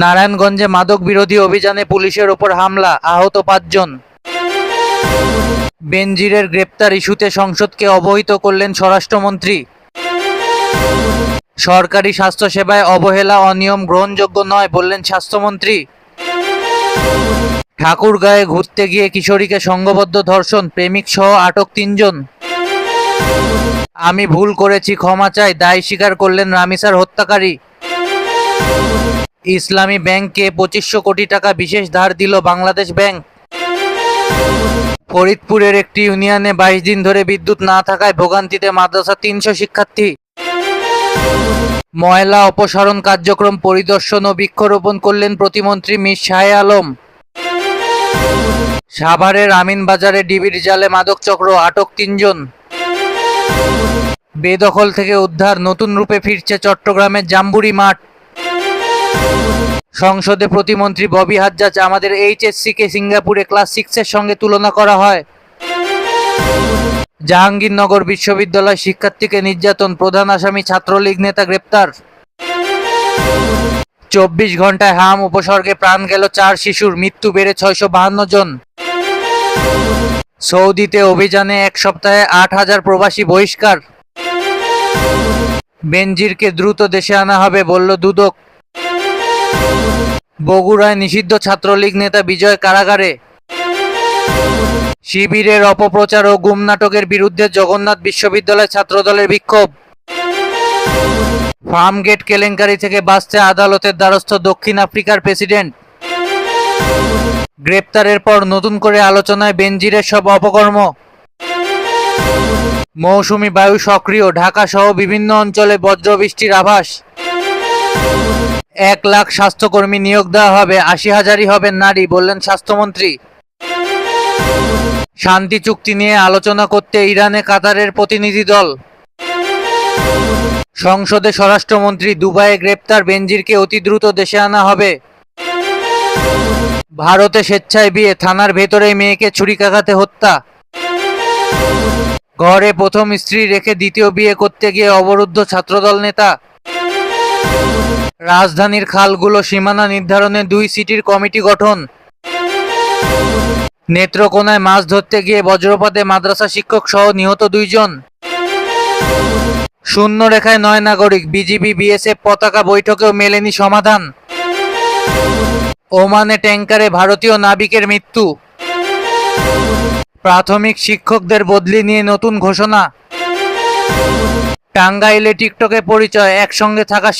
নারায়ণগঞ্জে মাদক বিরোধী অভিযানে পুলিশের ওপর হামলা, আহত ৫ জন। বেনজিরের গ্রেপ্তার ইস্যুতে সংসদকে অবহিত করলেন স্বরাষ্ট্রমন্ত্রী। সরকারি স্বাস্থ্যসেবায় অবহেলা অনিয়ম গ্রহণযোগ্য নয় বললেন স্বাস্থ্যমন্ত্রী। ঠাকুরগাঁয়ে ঘুরতে গিয়ে কিশোরীকে সংঘবদ্ধ ধর্ষণ, প্রেমিক সহ আটক ৩ জন। আমি ভুল করেছি, ক্ষমা চাই, দায় স্বীকার করলেন রামিসার হত্যাকারী। ইসলামী ব্যাংককে ২৫০০ কোটি টাকা বিশেষ ধার দিল বাংলাদেশ ব্যাংক। ফরিদপুরের একটি ইউনিয়নে ২২ দিন ধরে বিদ্যুৎ না থাকায় ভোগান্তিতে মাদ্রাসা ৩০০ শিক্ষার্থী। ময়লা অপসারণ কার্যক্রম পরিদর্শন ও বৃক্ষরোপণ করলেন প্রতিমন্ত্রী মীর শাহে আলম। সাভারের আমিনবাজারে ডিবির জালে মাদক চক্র, আটক ৩ জন। বেদখল থেকে উদ্ধার, নতুন রূপে ফিরছে চট্টগ্রামের জাম্বুরি মাঠ। সংসদে প্রতিমন্ত্রী ববি হাজ্জাজ, আমাদের এইচএসসিকে সিঙ্গাপুরে ক্লাস 6-এর সঙ্গে তুলনা করা হয়। জাহাঙ্গীরনগর বিশ্ববিদ্যালয় শিক্ষার্থীকে নির্যাতন, প্রধান আসামি ছাত্রলীগ নেতা গ্রেপ্তার। ২৪ ঘন্টায় হাম উপসর্গে প্রাণ গেল ৪ শিশুর, মৃত্যু বেড়ে ৬৫২ জন। সৌদিতে অভিযানে এক সপ্তাহে ৮,০০০ প্রবাসী বহিষ্কার। বেনজিরকে দ্রুত দেশে আনা হবে বলল দুদক। বগুড়ায় নিষিদ্ধ ছাত্রলীগ নেতা বিজয় কারাগারে। শিবিরের অপপ্রচার ও গুম নাটকের বিরুদ্ধে জগন্নাথ বিশ্ববিদ্যালয় ছাত্রদলের বিক্ষোভ। ফার্মগেট কেলেঙ্কারি থেকে বাঁচতে আদালতের দ্বারস্থ দক্ষিণ আফ্রিকার প্রেসিডেন্ট। গ্রেপ্তারের পর নতুন করে আলোচনায় বেনজিরের সব অপকর্ম। মৌসুমী বায়ু সক্রিয়, ঢাকা সহ বিভিন্ন অঞ্চলে বজ্রবৃষ্টির আভাস। ১ লাখ স্বাস্থ্যকর্মী নিয়োগ দেওয়া হবে, ৮০,০০০ই হবেন নারী বললেন স্বাস্থ্যমন্ত্রী। শান্তি চুক্তি নিয়ে আলোচনা করতে ইরানে কাতারের প্রতিনিধি দল। সংসদে স্বরাষ্ট্রমন্ত্রী, দুবাইয়ে গ্রেপ্তার বেনজিরকে অতি দ্রুত দেশে আনা হবে। ভারতে স্বেচ্ছায় বিয়ে, থানার ভেতরেই মেয়েকে ছুরিকাঘাতে হত্যা। ঘরে প্রথম স্ত্রী রেখে দ্বিতীয় বিয়ে করতে গিয়ে অবরুদ্ধ ছাত্রদল নেতা। রাজধানীর খালগুলো সীমানা নির্ধারণে 2 সিটির কমিটি গঠন। নেত্রকোনায় মাছ ধরতে গিয়ে বজ্রপাতে মাদ্রাসা শিক্ষক সহ নিহত 2 জন। শূন্য রেখায় 9 নাগরিক, বিজিবি বিএসএফ পতাকা বৈঠকেও মেলেনি সমাধান। ওমানে ট্যাঙ্কারে ভারতীয় নাবিকের মৃত্যু। প্রাথমিক শিক্ষকদের বদলি নিয়ে নতুন ঘোষণা। টাঙ্গাইলে টিকটকে পরিচয়, একসঙ্গে থাকার